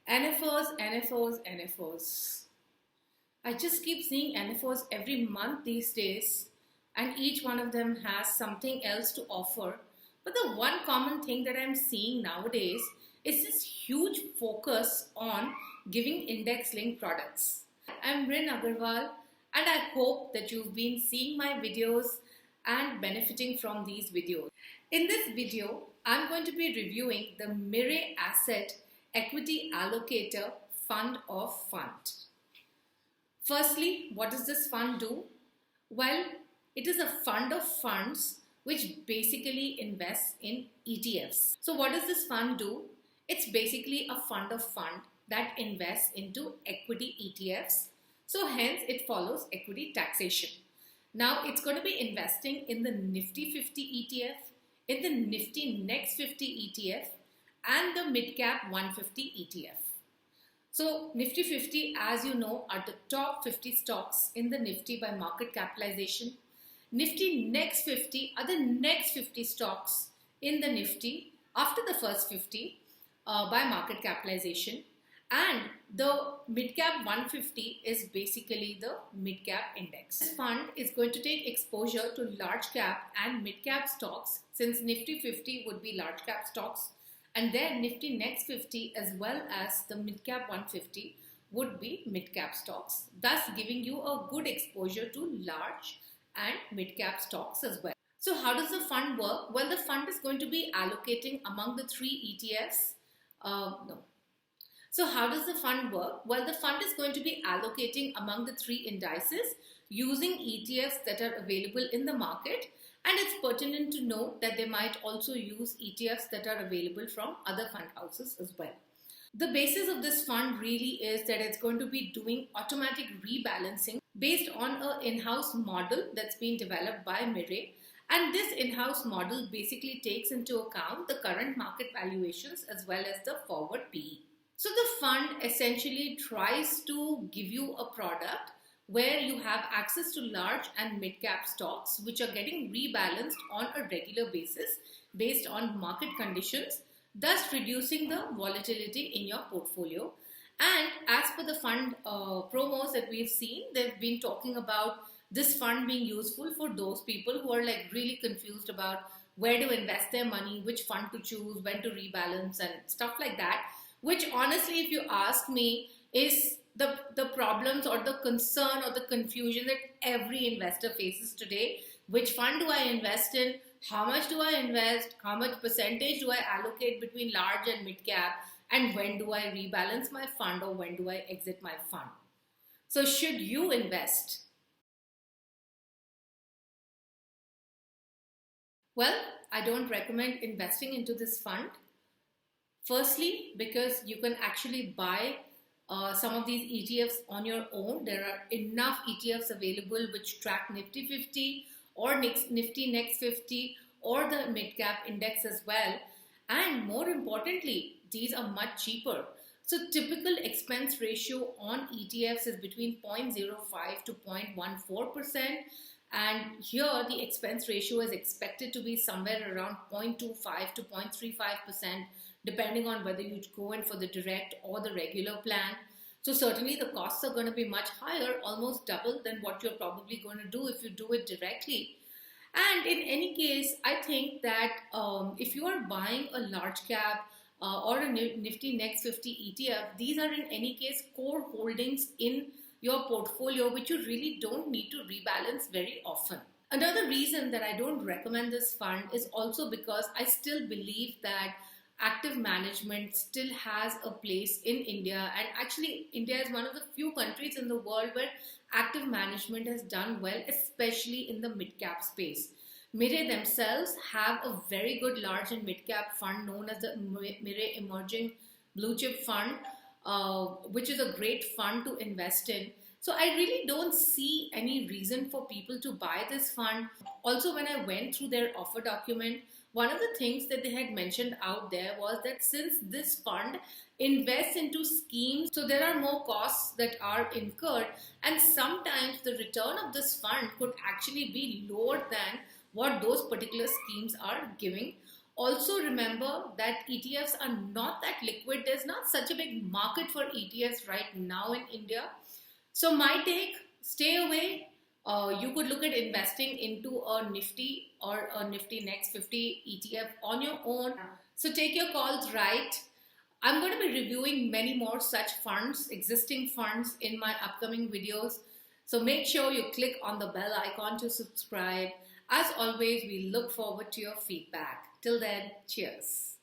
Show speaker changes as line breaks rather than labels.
NFOs, NFOs, NFOs. I just keep seeing NFOs every month these days, and each one of them has something else to offer. But the one common thing that I'm seeing nowadays is this huge focus on giving index-linked products. I'm Rin Agarwal, and I hope that you've been seeing my videos and benefiting from these videos. In this video, I'm going to be reviewing the Mirae Asset Equity Allocator Fund of Fund. Firstly, what does this fund do? Well, it is a fund of funds which basically invests in ETFs. So what does this fund do? It's basically a fund of fund that invests into equity ETFs. So hence it follows equity taxation. Now it's going to be investing in the Nifty 50 ETF, in the Nifty Next 50 ETF and the midcap 150 ETF. So Nifty 50, as you know, are the top 50 stocks in the Nifty by market capitalization. Nifty Next 50 are the next 50 stocks in the Nifty after the first 50 by market capitalization. And the midcap 150 is basically the midcap index. This fund is going to take exposure to large cap and midcap stocks, since Nifty 50 would be large cap stocks, and then Nifty Next 50 as well as the midcap 150 would be midcap stocks, thus giving you a good exposure to large and midcap stocks as well. So how does the fund work? Well, the fund is going to be allocating among the three ETFs. So how does the fund work? Well, the fund is going to be allocating among the three indices using ETFs that are available in the market. And it's pertinent to note that they might also use ETFs that are available from other fund houses as well. The basis of this fund really is that it's going to be doing automatic rebalancing based on an in-house model that's been developed by Mirae. And this in-house model basically takes into account the current market valuations as well as the forward PE. So the fund essentially tries to give you a product where you have access to large and mid-cap stocks which are getting rebalanced on a regular basis based on market conditions, thus reducing the volatility in your portfolio. And as per the fund promos that we've seen, they've been talking about this fund being useful for those people who are like really confused about where to invest their money, which fund to choose, when to rebalance and stuff like that, which honestly, if you ask me, is the problems or the concern or the confusion that every investor faces today. Which fund do I invest in? How much do I invest? How much percentage do I allocate between large and mid cap? And when do I rebalance my fund, or when do I exit my fund? So should you invest? Well, I don't recommend investing into this fund. Firstly, because you can actually buy some of these ETFs on your own. There are enough ETFs available which track Nifty 50 or Nifty Next 50 or the mid-cap index as well. And more importantly, these are much cheaper. So typical expense ratio on ETFs is between 0.05 to 0.14%. And here the expense ratio is expected to be somewhere around 0.25 to 0.35%, depending on whether you go in for the direct or the regular plan. So certainly the costs are going to be much higher, almost double than what you're probably going to do if you do it directly. And in any case, I think that if you are buying a large cap or a Nifty Next 50 ETF, these are in any case core holdings in your portfolio, which you really don't need to rebalance very often. Another reason that I don't recommend this fund is also because I still believe that active management still has a place in India, and actually India is one of the few countries in the world where active management has done well, especially in the mid-cap space. Mirae themselves have a very good large and mid-cap fund known as the Mirae Emerging Blue Chip Fund, which is a great fund to invest in. So I really don't see any reason for people to buy this fund. Also, when I went through their offer document, one of the things that they had mentioned out there was that since this fund invests into schemes, so there are more costs that are incurred, and sometimes the return of this fund could actually be lower than what those particular schemes are giving. Also remember that ETFs are not that liquid. There's not such a big market for ETFs right now in India. So my take, stay away. You could look at investing into a Nifty or a Nifty Next 50 ETF on your own. So take your calls right. I'm going to be reviewing many more such funds, existing funds, in my upcoming videos. So make sure you click on the bell icon to subscribe. As always, we look forward to your feedback. Till then, cheers.